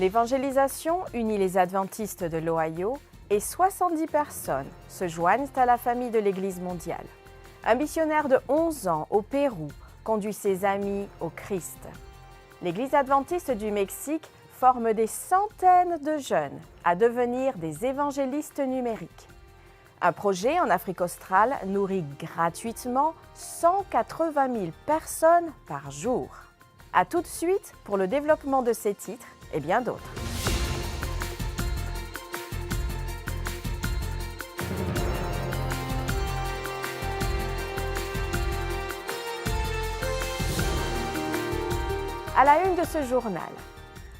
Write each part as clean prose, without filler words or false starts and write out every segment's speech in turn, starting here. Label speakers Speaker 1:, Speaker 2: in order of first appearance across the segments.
Speaker 1: L'évangélisation unit les adventistes de l'Ohio et 70 personnes se joignent à la famille de l'Église mondiale. Un missionnaire de 11 ans au Pérou conduit ses amis au Christ. L'Église adventiste du Mexique forme des centaines de jeunes à devenir des évangélistes numériques. Un projet en Afrique australe nourrit gratuitement 180 000 personnes par jour. À tout de suite pour le développement de ces titres et bien d'autres. À la une de ce journal,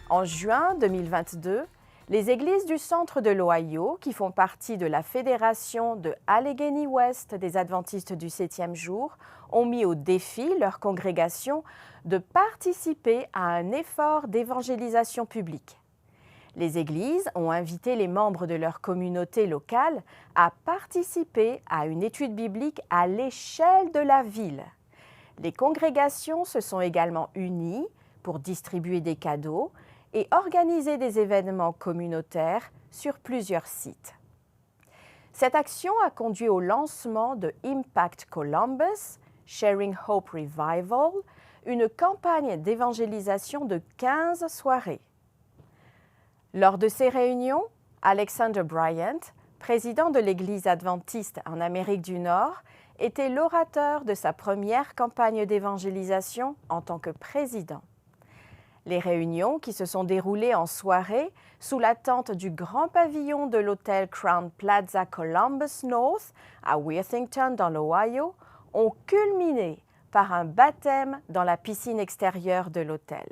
Speaker 1: en juin 2022, les églises du centre de l'Ohio, qui font partie de la fédération de Allegheny West des adventistes du 7e jour, ont mis au défi leur congrégation de participer à un effort d'évangélisation publique. Les églises ont invité les membres de leur communauté locale à participer à une étude biblique à l'échelle de la ville. Les congrégations se sont également unies pour distribuer des cadeaux et organiser des événements communautaires sur plusieurs sites. Cette action a conduit au lancement de Impact Columbus, Sharing Hope Revival, une campagne d'évangélisation de 15 soirées. Lors de ces réunions, Alexander Bryant, président de l'Église adventiste en Amérique du Nord, était l'orateur de sa première campagne d'évangélisation en tant que président. Les réunions, qui se sont déroulées en soirée sous la tente du grand pavillon de l'hôtel Crown Plaza Columbus North à Worthington dans l'Ohio, ont culminé par un baptême dans la piscine extérieure de l'hôtel.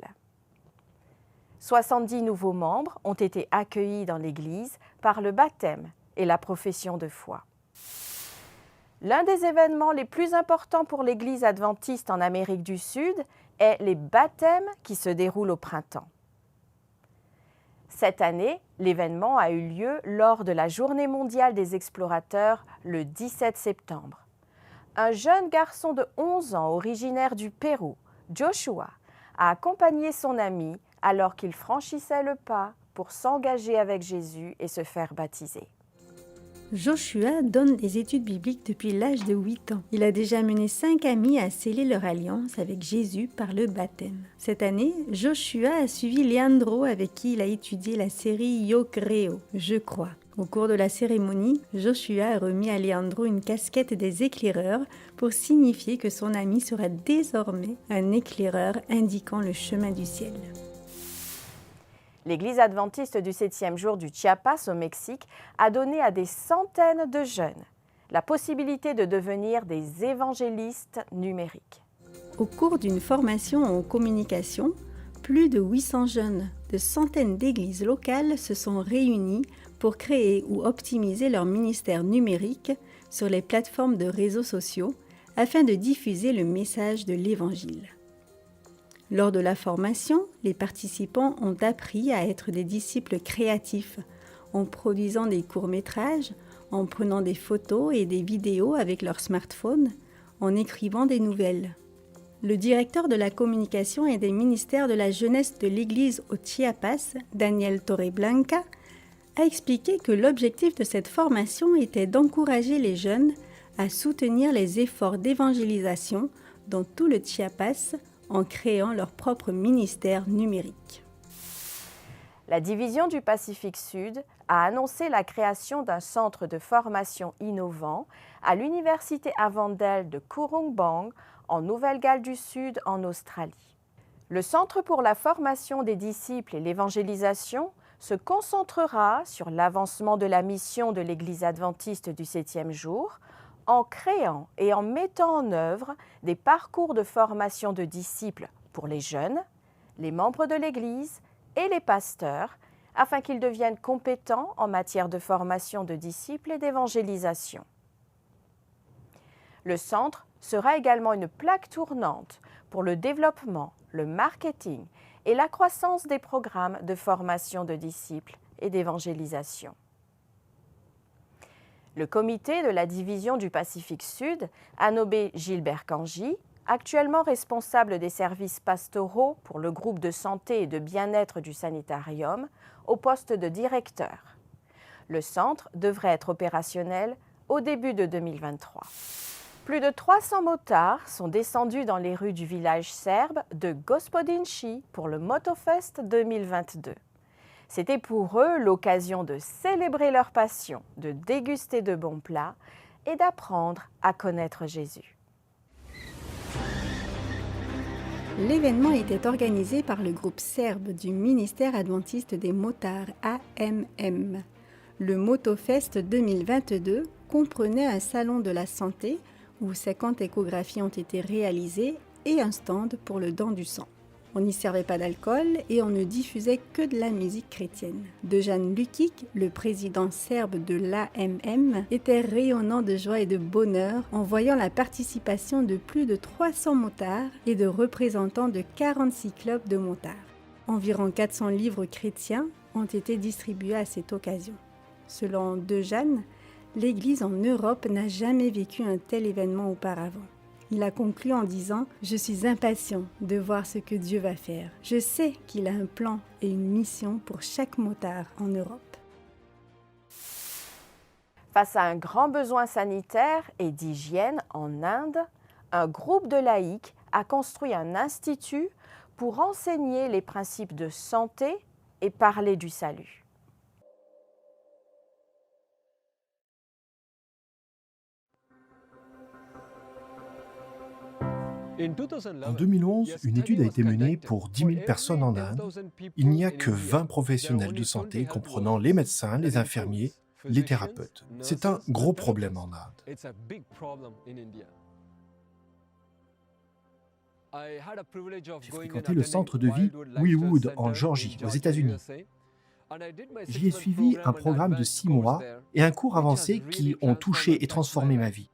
Speaker 1: 70 nouveaux membres ont été accueillis dans l'Église par le baptême et la profession de foi. L'un des événements les plus importants pour l'Église adventiste en Amérique du Sud est les baptêmes qui se déroulent au printemps. Cette année, l'événement a eu lieu lors de la Journée mondiale des explorateurs le 17 septembre. Un jeune garçon de 11 ans originaire du Pérou, Joshua, a accompagné son ami alors qu'il franchissait le pas pour s'engager avec Jésus et se faire baptiser.
Speaker 2: Joshua donne des études bibliques depuis l'âge de 8 ans. Il a déjà mené 5 amis à sceller leur alliance avec Jésus par le baptême. Cette année, Joshua a suivi Leandro avec qui il a étudié la série Yo Creo, Je crois. Au cours de la cérémonie, Joshua a remis à Leandro une casquette des éclaireurs pour signifier que son ami sera désormais un éclaireur indiquant le chemin du ciel.
Speaker 1: L'Église adventiste du 7e jour du Chiapas au Mexique a donné à des centaines de jeunes la possibilité de devenir des évangélistes numériques.
Speaker 2: Au cours d'une formation en communication, plus de 800 jeunes de centaines d'églises locales se sont réunis pour créer ou optimiser leur ministère numérique sur les plateformes de réseaux sociaux afin de diffuser le message de l'Évangile. Lors de la formation, les participants ont appris à être des disciples créatifs en produisant des courts-métrages, en prenant des photos et des vidéos avec leur smartphone, en écrivant des nouvelles. Le directeur de la communication et des ministères de la jeunesse de l'Église au Chiapas, Daniel Torreblanca, a expliqué que l'objectif de cette formation était d'encourager les jeunes à soutenir les efforts d'évangélisation dans tout le Chiapas en créant leur propre ministère numérique.
Speaker 1: La division du Pacifique Sud a annoncé la création d'un centre de formation innovant à l'Université Avondale de Kurrumbang en Nouvelle-Galles du Sud en Australie. Le Centre pour la formation des disciples et l'évangélisation se concentrera sur l'avancement de la mission de l'Église adventiste du 7e jour en créant et en mettant en œuvre des parcours de formation de disciples pour les jeunes, les membres de l'Église et les pasteurs, afin qu'ils deviennent compétents en matière de formation de disciples et d'évangélisation. Le centre sera également une plaque tournante pour le développement, le marketing et la croissance des programmes de formation de disciples et d'évangélisation. Le comité de la division du Pacifique Sud a nommé Gilbert Kanji actuellement responsable des services pastoraux pour le groupe de santé et de bien-être du sanitarium, au poste de directeur. Le centre devrait être opérationnel au début de 2023. Plus de 300 motards sont descendus dans les rues du village serbe de Gospodinci pour le Motofest 2022. C'était pour eux l'occasion de célébrer leur passion, de déguster de bons plats et d'apprendre à connaître Jésus.
Speaker 2: L'événement était organisé par le groupe serbe du ministère adventiste des motards AMM. Le Motofest 2022 comprenait un salon de la santé où 50 échographies ont été réalisées et un stand pour le don du sang. On n'y servait pas d'alcool et on ne diffusait que de la musique chrétienne. Dejan Lukic, le président serbe de l'AMM, était rayonnant de joie et de bonheur en voyant la participation de plus de 300 motards et de représentants de 46 clubs de motards. Environ 400 livres chrétiens ont été distribués à cette occasion. Selon Dejan, l'Église en Europe n'a jamais vécu un tel événement auparavant. Il a conclu en disant « Je suis impatient de voir ce que Dieu va faire. Je sais qu'il a un plan et une mission pour chaque motard en Europe. »
Speaker 1: Face à un grand besoin sanitaire et d'hygiène en Inde, un groupe de laïcs a construit un institut pour enseigner les principes de santé et parler du salut.
Speaker 3: En 2011, une étude a été menée pour 10 000 personnes en Inde. Il n'y a que 20 professionnels de santé comprenant les médecins, les infirmiers, les thérapeutes. C'est un gros problème en Inde. J'ai fréquenté le centre de vie Wheelwood en Géorgie, aux États-Unis. J'y ai suivi un programme de 6 mois et un cours avancé qui ont touché et transformé ma vie.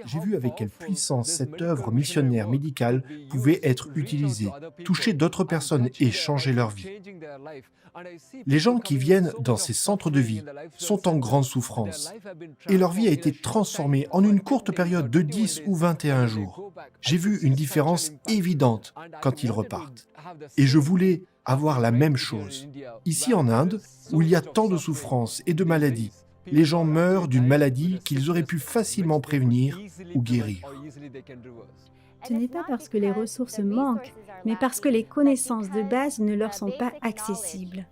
Speaker 3: J'ai vu avec quelle puissance cette œuvre missionnaire médicale pouvait être utilisée, toucher d'autres personnes et changer leur vie. Les gens qui viennent dans ces centres de vie sont en grande souffrance et leur vie a été transformée en une courte période de 10 ou 21 jours. J'ai vu une différence évidente quand ils repartent. Et je voulais avoir la même chose. Ici en Inde, où il y a tant de souffrances et de maladies, les gens meurent d'une maladie qu'ils auraient pu facilement prévenir ou guérir.
Speaker 2: Ce n'est pas parce que les ressources manquent, mais parce que les connaissances de base ne leur sont pas accessibles.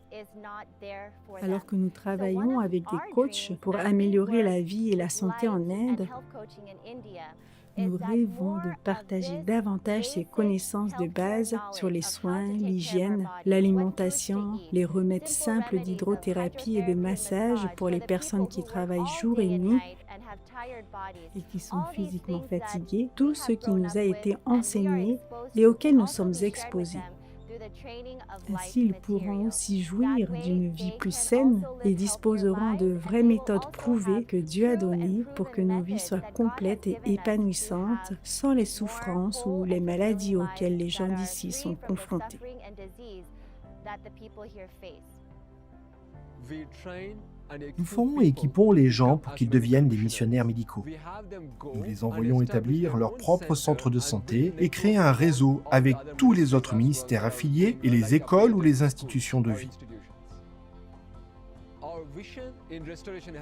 Speaker 2: Alors que nous travaillons avec des coachs pour améliorer la vie et la santé en Inde, nous rêvons de partager davantage ces connaissances de base sur les soins, l'hygiène, l'alimentation, les remèdes simples d'hydrothérapie et de massage pour les personnes qui travaillent jour et nuit et qui sont physiquement fatiguées, tout ce qui nous a été enseigné et auquel nous sommes exposés. Ainsi, ils pourront aussi jouir d'une vie plus saine et disposeront de vraies méthodes prouvées que Dieu a données pour que nos vies soient complètes et épanouissantes sans les souffrances ou les maladies auxquelles les gens d'ici sont confrontés.
Speaker 3: Nous formons et équipons les gens pour qu'ils deviennent des missionnaires médicaux. Nous les envoyons établir leur propre centre de santé et créer un réseau avec tous les autres ministères affiliés et les écoles ou les institutions de vie.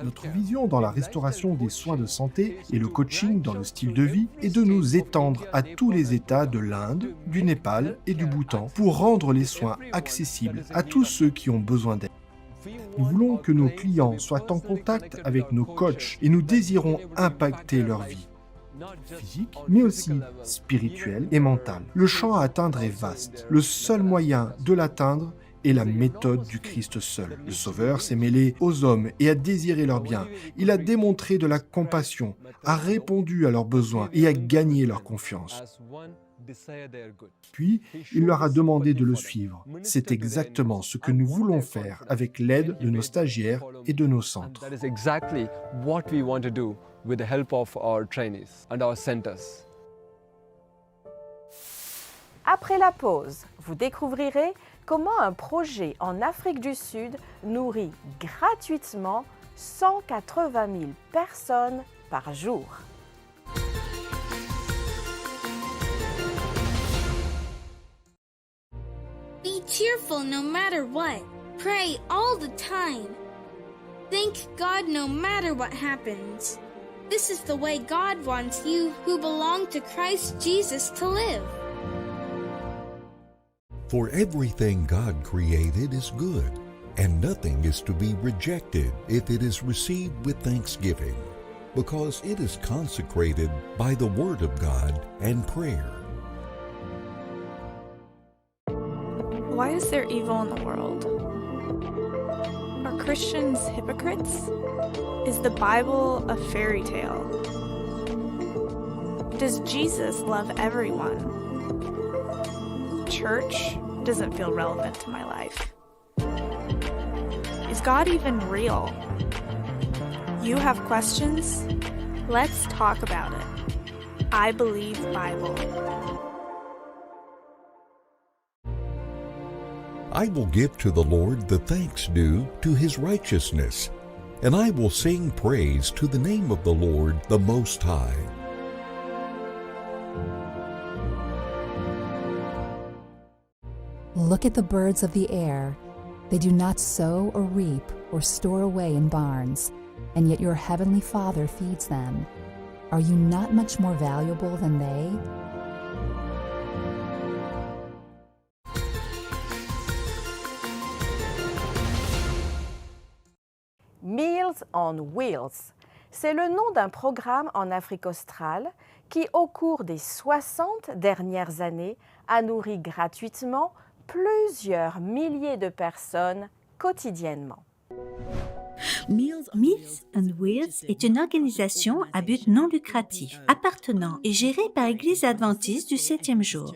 Speaker 3: Notre vision dans la restauration des soins de santé et le coaching dans le style de vie est de nous étendre à tous les États de l'Inde, du Népal et du Bhoutan pour rendre les soins accessibles à tous ceux qui ont besoin d'aide. Nous voulons que nos clients soient en contact avec nos coachs et nous désirons impacter leur vie, physique, mais aussi spirituelle et mentale. Le champ à atteindre est vaste. Le seul moyen de l'atteindre est la méthode du Christ seul. Le Sauveur s'est mêlé aux hommes et a désiré leur bien. Il a démontré de la compassion, a répondu à leurs besoins et a gagné leur confiance. Puis, il leur a demandé de le suivre. C'est exactement ce que nous voulons faire avec l'aide de nos stagiaires et de nos centres.
Speaker 1: Après la pause, vous découvrirez comment un projet en Afrique du Sud nourrit gratuitement 180 000 personnes par jour.
Speaker 4: cheerful no matter what. Pray all the time. Thank God no matter what happens. This is the way God wants you who belong to Christ Jesus to live.
Speaker 5: For everything God created is good, and nothing is to be rejected if it is received with thanksgiving, because it is consecrated by the Word of God and prayer.
Speaker 6: Why is there evil in the world? Are Christians hypocrites? Is the Bible a fairy tale? Does Jesus love everyone? Church doesn't feel relevant to my life. Is God even real? You have questions? Let's talk about it. I Believe Bible.
Speaker 5: I will give to the Lord the thanks due to His righteousness, and I will sing praise to the name of the Lord the Most High.
Speaker 7: Look at the birds of the air. They do not sow or reap or store away in barns, and yet your heavenly Father feeds them. Are you not much more valuable than they?
Speaker 1: Meals on Wheels, c'est le nom d'un programme en Afrique australe qui, au cours des 60 dernières années, a nourri gratuitement plusieurs milliers de personnes quotidiennement.
Speaker 8: Meals on Wheels est une organisation à but non lucratif, appartenant et gérée par l'Église adventiste du 7e jour.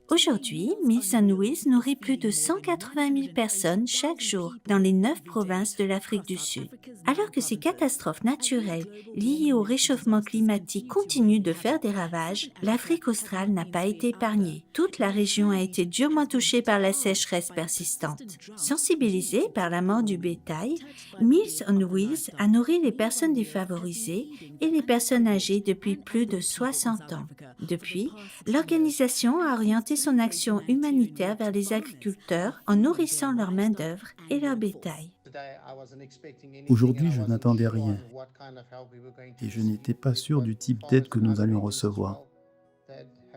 Speaker 8: Aujourd'hui, Meals on Wheels nourrit plus de 180 000 personnes chaque jour dans les 9 provinces de l'Afrique du Sud. Alors que ces catastrophes naturelles liées au réchauffement climatique continuent de faire des ravages, l'Afrique australe n'a pas été épargnée. Toute la région a été durement touchée par la sécheresse persistante. Sensibilisée par la mort du bétail, Meals on Wheels a nourri les personnes défavorisées et les personnes âgées depuis plus de 60 ans. Depuis, l'organisation a orienté son action humanitaire vers les agriculteurs en nourrissant leur main-d'œuvre et leur bétail.
Speaker 9: Aujourd'hui, je n'attendais rien et je n'étais pas sûr du type d'aide que nous allions recevoir.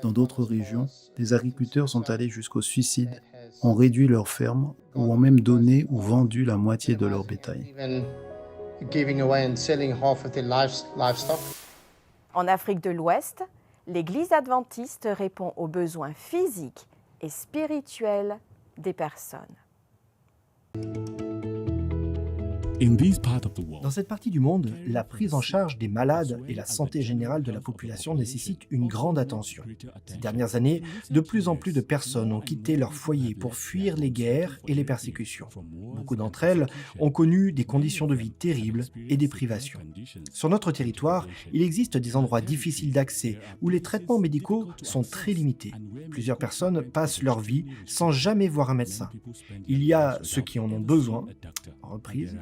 Speaker 9: Dans d'autres régions, des agriculteurs sont allés jusqu'au suicide, ont réduit leurs fermes ou ont même donné ou vendu la moitié de leur bétail.
Speaker 1: En Afrique de l'Ouest, l'Église adventiste répond aux besoins physiques et spirituels des personnes.
Speaker 3: Dans cette partie du monde, la prise en charge des malades et la santé générale de la population nécessitent une grande attention. Ces dernières années, de plus en plus de personnes ont quitté leur foyer pour fuir les guerres et les persécutions. Beaucoup d'entre elles ont connu des conditions de vie terribles et des privations. Sur notre territoire, il existe des endroits difficiles d'accès où les traitements médicaux sont très limités. Plusieurs personnes passent leur vie sans jamais voir un médecin. Il y a ceux qui en ont besoin, en reprise,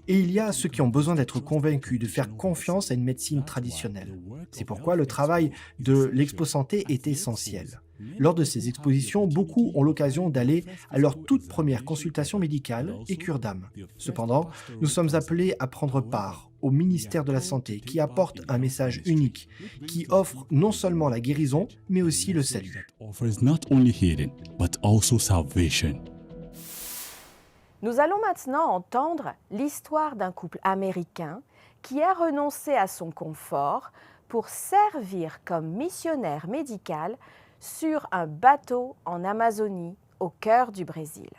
Speaker 3: et il y a ceux qui ont besoin d'être convaincus, de faire confiance à une médecine traditionnelle. C'est pourquoi le travail de l'Expo Santé est essentiel. Lors de ces expositions, beaucoup ont l'occasion d'aller à leur toute première consultation médicale et cure d'âme. Cependant, nous sommes appelés à prendre part au ministère de la Santé qui apporte un message unique, qui offre non seulement la guérison, mais aussi le salut.
Speaker 1: Nous allons maintenant entendre l'histoire d'un couple américain qui a renoncé à son confort pour servir comme missionnaire médical sur un bateau en Amazonie, au cœur du Brésil.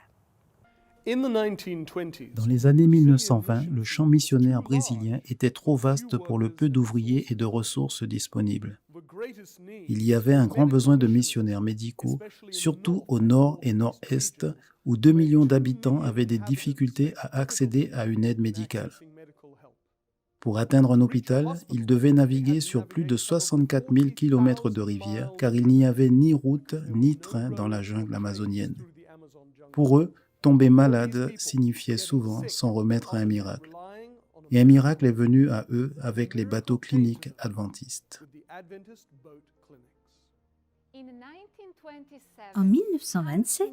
Speaker 9: Dans les années 1920, le champ missionnaire brésilien était trop vaste pour le peu d'ouvriers et de ressources disponibles. Il y avait un grand besoin de missionnaires médicaux, surtout au nord et nord-est, où 2 millions d'habitants avaient des difficultés à accéder à une aide médicale. Pour atteindre un hôpital, ils devaient naviguer sur plus de 64 000 km de rivières, car il n'y avait ni route ni train dans la jungle amazonienne. Pour eux, tomber malade signifiait souvent s'en remettre à un miracle. Et un miracle est venu à eux avec les bateaux cliniques adventistes.
Speaker 8: En 1927,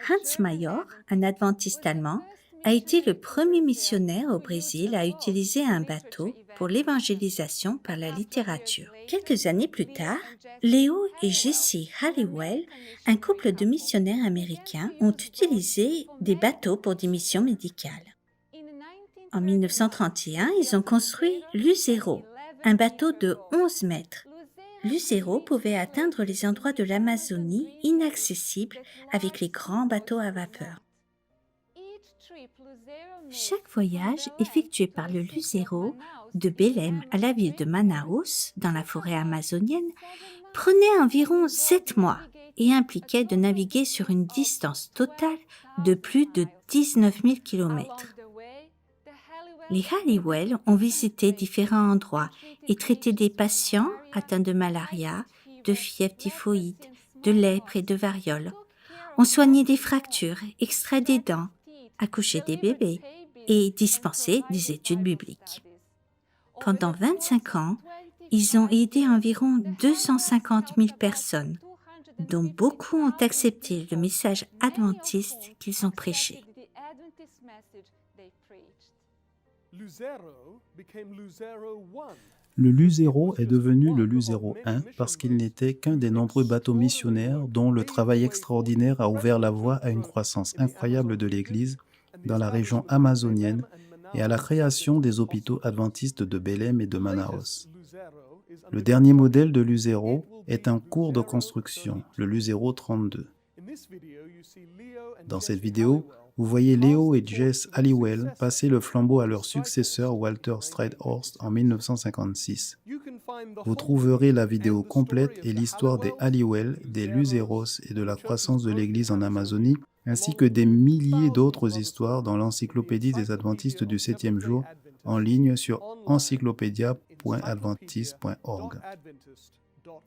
Speaker 8: Hans Mayer, un adventiste allemand, a été le premier missionnaire au Brésil à utiliser un bateau pour l'évangélisation par la littérature. Quelques années plus tard, Leo et Jessie Halliwell, un couple de missionnaires américains, ont utilisé des bateaux pour des missions médicales. En 1931, ils ont construit l'Uzero, un bateau de 11 mètres. L'Uzero pouvait atteindre les endroits de l'Amazonie inaccessibles avec les grands bateaux à vapeur. Chaque voyage effectué par le Luzero, de Belém à la ville de Manaus, dans la forêt amazonienne, prenait environ 7 mois et impliquait de naviguer sur une distance totale de plus de 19 000 km. Les Halliwell ont visité différents endroits et traité des patients atteints de malaria, de fièvre typhoïde, de lèpre et de variole, ont soigné des fractures, extrait des dents, accouché des bébés et dispensé des études bibliques. Pendant 25 ans, ils ont aidé environ 250 000 personnes, dont beaucoup ont accepté le message adventiste qu'ils ont prêché.
Speaker 9: Le Luzero est devenu le Luzero 1 parce qu'il n'était qu'un des nombreux bateaux missionnaires dont le travail extraordinaire a ouvert la voie à une croissance incroyable de l'Église dans la région amazonienne et à la création des hôpitaux adventistes de Belém et de Manaus. Le dernier modèle de Luzero est en cours de construction, le Luzero 32. Dans cette vidéo, vous voyez Leo et Jess Halliwell passer le flambeau à leur successeur Walter Stridehorst en 1956. Vous trouverez la vidéo complète et l'histoire des Halliwell, des Luzeros et de la croissance de l'Église en Amazonie, ainsi que des milliers d'autres histoires dans l'Encyclopédie des Adventistes du 7e jour en ligne sur encyclopedia.adventist.org.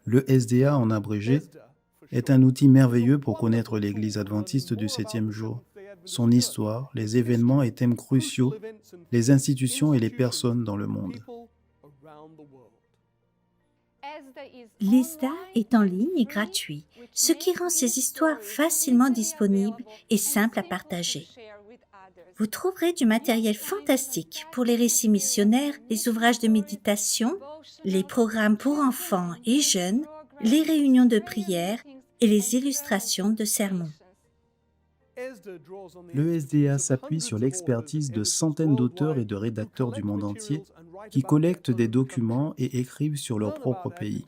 Speaker 9: Le SDA en abrégé est un outil merveilleux pour connaître l'Église adventiste du 7e jour, son histoire, les événements et thèmes cruciaux, les institutions et les personnes dans le monde.
Speaker 8: L'ESDA est en ligne et gratuit, ce qui rend ces histoires facilement disponibles et simples à partager. Vous trouverez du matériel fantastique pour les récits missionnaires, les ouvrages de méditation, les programmes pour enfants et jeunes, les réunions de prière et les illustrations de sermons.
Speaker 9: Le SDA s'appuie sur l'expertise de centaines d'auteurs et de rédacteurs du monde entier qui collectent des documents et écrivent sur leur propre pays.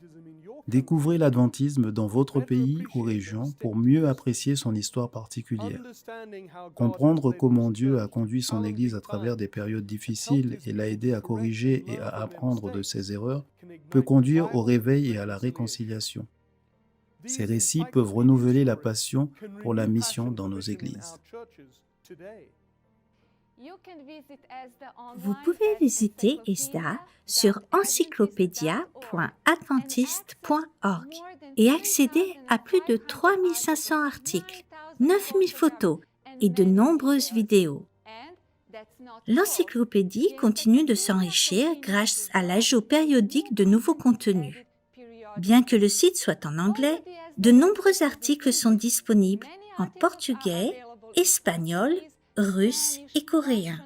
Speaker 9: Découvrez l'adventisme dans votre pays ou région pour mieux apprécier son histoire particulière. Comprendre comment Dieu a conduit son Église à travers des périodes difficiles et l'a aidé à corriger et à apprendre de ses erreurs peut conduire au réveil et à la réconciliation. Ces récits peuvent renouveler la passion pour la mission dans nos églises.
Speaker 8: Vous pouvez visiter ESDA sur encyclopedia.adventist.org et accéder à plus de 3500 articles, 9000 photos et de nombreuses vidéos. L'encyclopédie continue de s'enrichir grâce à l'ajout périodique de nouveaux contenus. Bien que le site soit en anglais, de nombreux articles sont disponibles en portugais, espagnol, russe et coréen.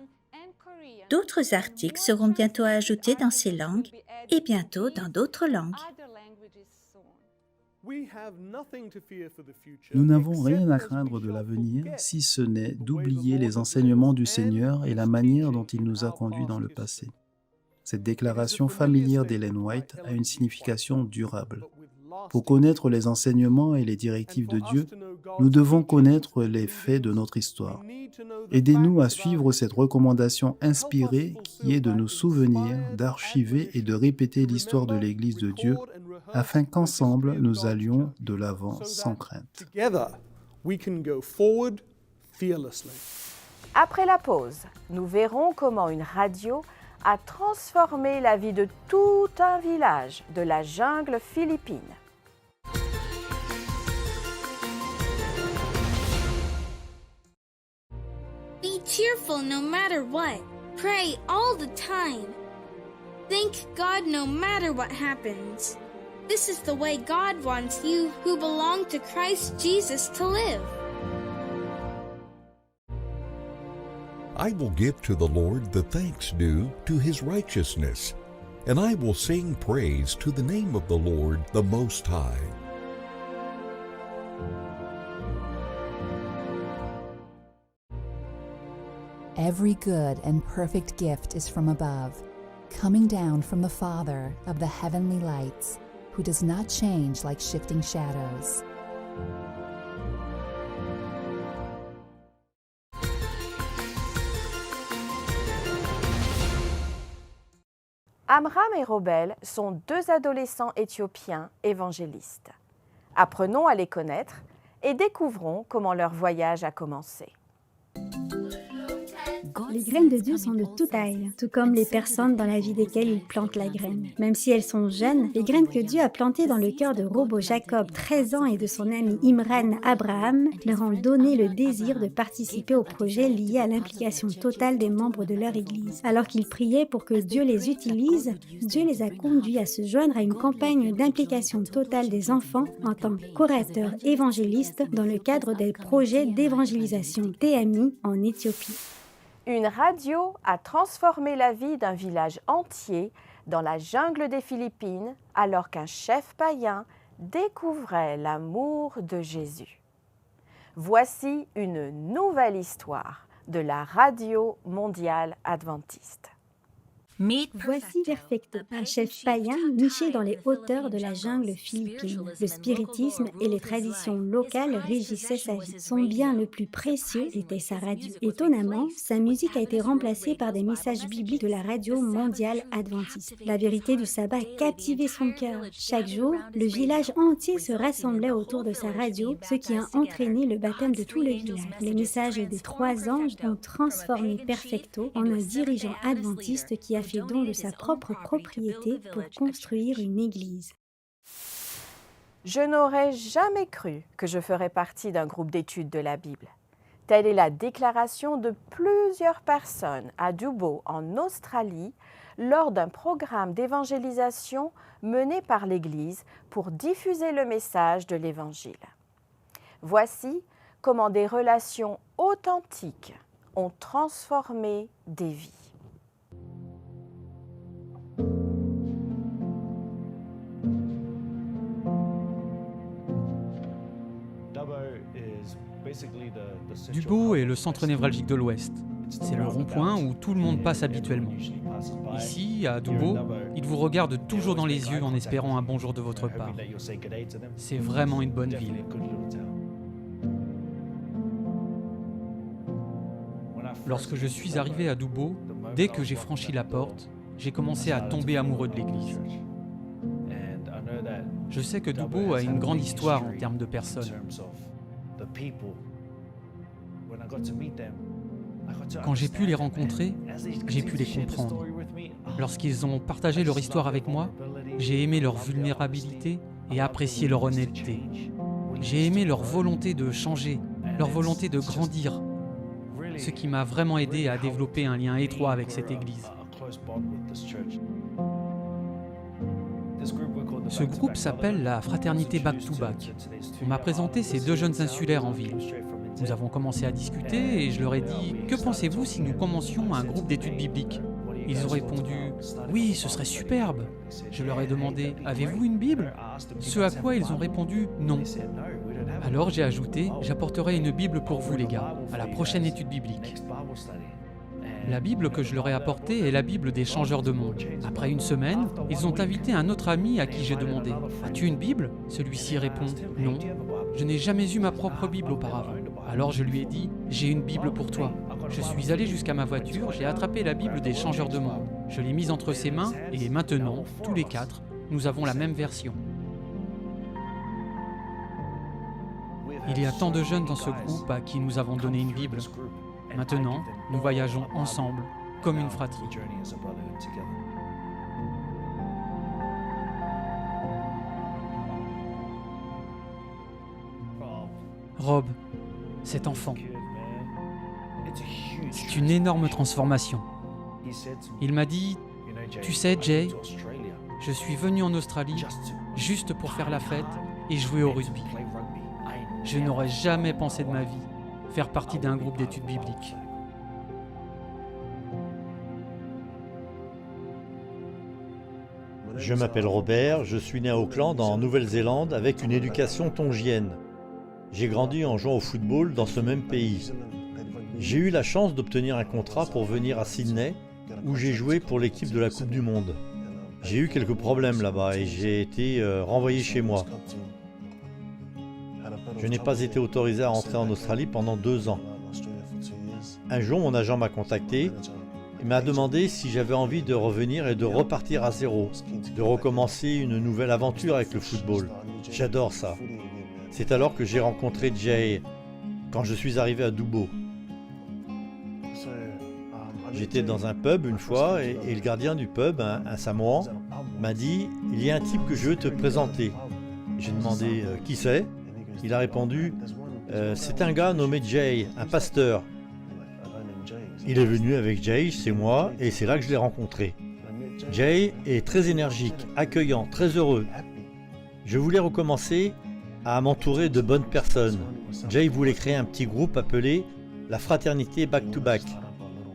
Speaker 8: D'autres articles seront bientôt ajoutés dans ces langues et bientôt dans d'autres langues.
Speaker 9: Nous n'avons rien à craindre de l'avenir, si ce n'est d'oublier les enseignements du Seigneur et la manière dont il nous a conduits dans le passé. Cette déclaration familière d'Ellen White a une signification durable. Pour connaître les enseignements et les directives de Dieu, nous devons connaître les faits de notre histoire. Aidez-nous à suivre cette recommandation inspirée qui est de nous souvenir, d'archiver et de répéter l'histoire de l'Église de Dieu afin qu'ensemble nous allions de l'avant sans crainte.
Speaker 1: Après la pause, nous verrons comment une radio a transformé la vie de tout un village de la jungle philippine.
Speaker 4: Be cheerful no matter what. Pray all the time. Thank God no matter what happens. This is the way God wants you who belong to Christ Jesus to live.
Speaker 5: I will give to the Lord the thanks due to his righteousness, and I will sing praise to the name of the Lord the Most High.
Speaker 7: Every good and perfect gift is from above, coming down from the Father of the heavenly lights, who does not change like shifting shadows.
Speaker 1: Amram et Robel sont deux adolescents éthiopiens évangélistes. Apprenons à les connaître et découvrons comment leur voyage a commencé.
Speaker 10: Les graines de Dieu sont de toute taille, tout comme les personnes dans la vie desquelles il plante la graine. Même si elles sont jeunes, les graines que Dieu a plantées dans le cœur de Robo Jacob, 13 ans, et de son ami Imran Abraham, leur ont donné le désir de participer au projet lié à l'implication totale des membres de leur Église. Alors qu'ils priaient pour que Dieu les utilise, Dieu les a conduits à se joindre à une campagne d'implication totale des enfants en tant qu'orateurs évangélistes dans le cadre des projets d'évangélisation TMI en Éthiopie.
Speaker 1: Une radio a transformé la vie d'un village entier dans la jungle des Philippines alors qu'un chef païen découvrait l'amour de Jésus. Voici une nouvelle histoire de la radio mondiale adventiste.
Speaker 10: Voici Perfecto, un chef païen niché dans les hauteurs de la jungle philippine. Le spiritisme et les traditions locales régissaient sa vie. Son bien le plus précieux était sa radio. Étonnamment, sa musique a été remplacée par des messages bibliques de la radio mondiale adventiste. La vérité du sabbat a captivé son cœur. Chaque jour, le village entier se rassemblait autour de sa radio, ce qui a entraîné le baptême de tout le village. Les messages des 3 anges ont transformé Perfecto en un dirigeant adventiste qui a fait don de sa propre propriété pour construire une église.
Speaker 1: Je n'aurais jamais cru que je ferais partie d'un groupe d'études de la Bible. Telle est la déclaration de plusieurs personnes à Dubbo, en Australie, lors d'un programme d'évangélisation mené par l'Église pour diffuser le message de l'Évangile. Voici comment des relations authentiques ont transformé des vies.
Speaker 11: Dubbo est le centre névralgique de l'Ouest. C'est le rond-point où tout le monde passe habituellement. Ici, à Dubbo, ils vous regardent toujours dans les yeux en espérant un bonjour de votre part. C'est vraiment une bonne ville. Lorsque je suis arrivé à Dubbo, dès que j'ai franchi la porte, j'ai commencé à tomber amoureux de l'église. Je sais que Dubbo a une grande histoire en termes de personnes. Quand j'ai pu les rencontrer, j'ai pu les comprendre. Lorsqu'ils ont partagé leur histoire avec moi, j'ai aimé leur vulnérabilité et apprécié leur honnêteté. J'ai aimé leur volonté de changer, leur volonté de grandir, ce qui m'a vraiment aidé à développer un lien étroit avec cette église. Ce groupe s'appelle la Fraternité Back to Back. On m'a présenté ces 2 jeunes insulaires en ville. Nous avons commencé à discuter et je leur ai dit « Que pensez-vous si nous commencions un groupe d'études bibliques ?» Ils ont répondu « Oui, ce serait superbe !» Je leur ai demandé « Avez-vous une Bible ?» Ce à quoi ils ont répondu « Non ». Alors j'ai ajouté « J'apporterai une Bible pour vous les gars, à la prochaine étude biblique ». La Bible que je leur ai apportée est la Bible des changeurs de monde. Après une semaine, ils ont invité un autre ami à qui j'ai demandé « As-tu une Bible ?» Celui-ci répond « Non, je n'ai jamais eu ma propre Bible auparavant. » Alors je lui ai dit « J'ai une Bible pour toi. » Je suis allé jusqu'à ma voiture, j'ai attrapé la Bible des changeurs de monde. Je l'ai mise entre ses mains et maintenant, tous les 4, nous avons la même version. Il y a tant de jeunes dans ce groupe à qui nous avons donné une Bible. Maintenant, nous voyageons ensemble, comme une fratrie. Rob, cet enfant, c'est une énorme transformation. Il m'a dit « Tu sais, Jay, Je suis venu en Australie juste pour faire la fête et jouer au rugby. Je n'aurais jamais pensé de ma vie faire partie d'un groupe d'études bibliques.
Speaker 12: Je m'appelle Robert, je suis né à Auckland en Nouvelle-Zélande avec une éducation tongienne. J'ai grandi en jouant au football dans ce même pays. J'ai eu la chance d'obtenir un contrat pour venir à Sydney où j'ai joué pour l'équipe de la Coupe du Monde. J'ai eu quelques problèmes là-bas et j'ai été renvoyé chez moi. Je n'ai pas été autorisé à rentrer en Australie pendant 2 ans. Un jour, mon agent m'a contacté et m'a demandé si j'avais envie de revenir et de repartir à zéro, de recommencer une nouvelle aventure avec le football. J'adore ça. C'est alors que j'ai rencontré Jay quand je suis arrivé à Dubbo. J'étais dans un pub une fois et le gardien du pub, un Samoan, m'a dit « Il y a un type que je veux te présenter ». J'ai demandé « Qui c'est ?» Il a répondu « C'est un gars nommé Jay, un pasteur ». Il est venu avec Jay, c'est moi, et c'est là que je l'ai rencontré. Jay est très énergique, accueillant, très heureux. Je voulais recommencer à m'entourer de bonnes personnes. Jay voulait créer un petit groupe appelé la Fraternité Back to Back.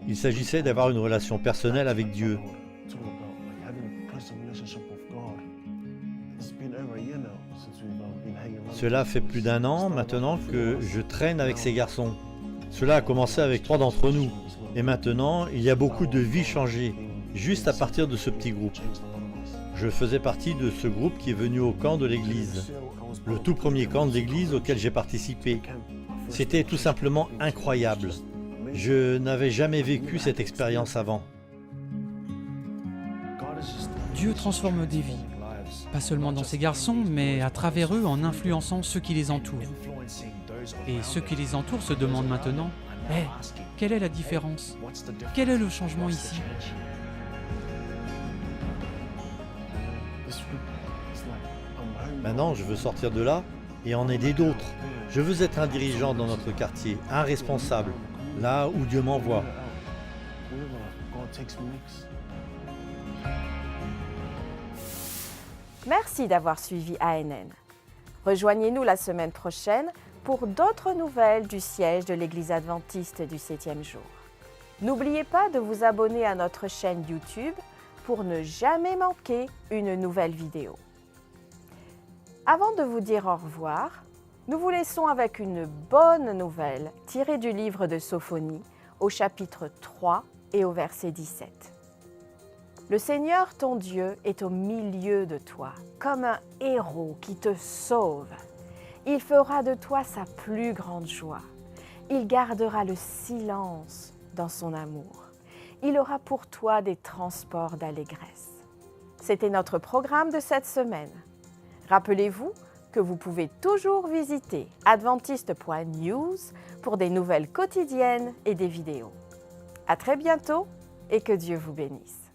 Speaker 12: Il s'agissait d'avoir une relation personnelle avec Dieu. Cela fait plus d'1 an maintenant que je traîne avec ces garçons. Cela a commencé avec 3 d'entre nous. Et maintenant, il y a beaucoup de vies changées, juste à partir de ce petit groupe. Je faisais partie de ce groupe qui est venu au camp de l'église. Le tout premier camp de l'église auquel j'ai participé. C'était tout simplement incroyable. Je n'avais jamais vécu cette expérience avant.
Speaker 11: Dieu transforme des vies, pas seulement dans ces garçons, mais à travers eux en influençant ceux qui les entourent. Et ceux qui les entourent se demandent maintenant « Hé, quelle est la différence? Quel est le changement ici ?»
Speaker 12: Maintenant, je veux sortir de là et en aider d'autres. Je veux être un dirigeant dans notre quartier, un responsable, là où Dieu m'envoie.
Speaker 1: Merci d'avoir suivi ANN. Rejoignez-nous la semaine prochaine pour d'autres nouvelles du siège de l'Église adventiste du 7e jour. N'oubliez pas de vous abonner à notre chaîne YouTube pour ne jamais manquer une nouvelle vidéo. Avant de vous dire au revoir, nous vous laissons avec une bonne nouvelle tirée du livre de Sophonie au chapitre 3 et au verset 17. Le Seigneur ton Dieu est au milieu de toi, comme un héros qui te sauve. Il fera de toi sa plus grande joie. Il gardera le silence dans son amour. Il aura pour toi des transports d'allégresse. C'était notre programme de cette semaine. Rappelez-vous que vous pouvez toujours visiter adventiste.news pour des nouvelles quotidiennes et des vidéos. À très bientôt et que Dieu vous bénisse.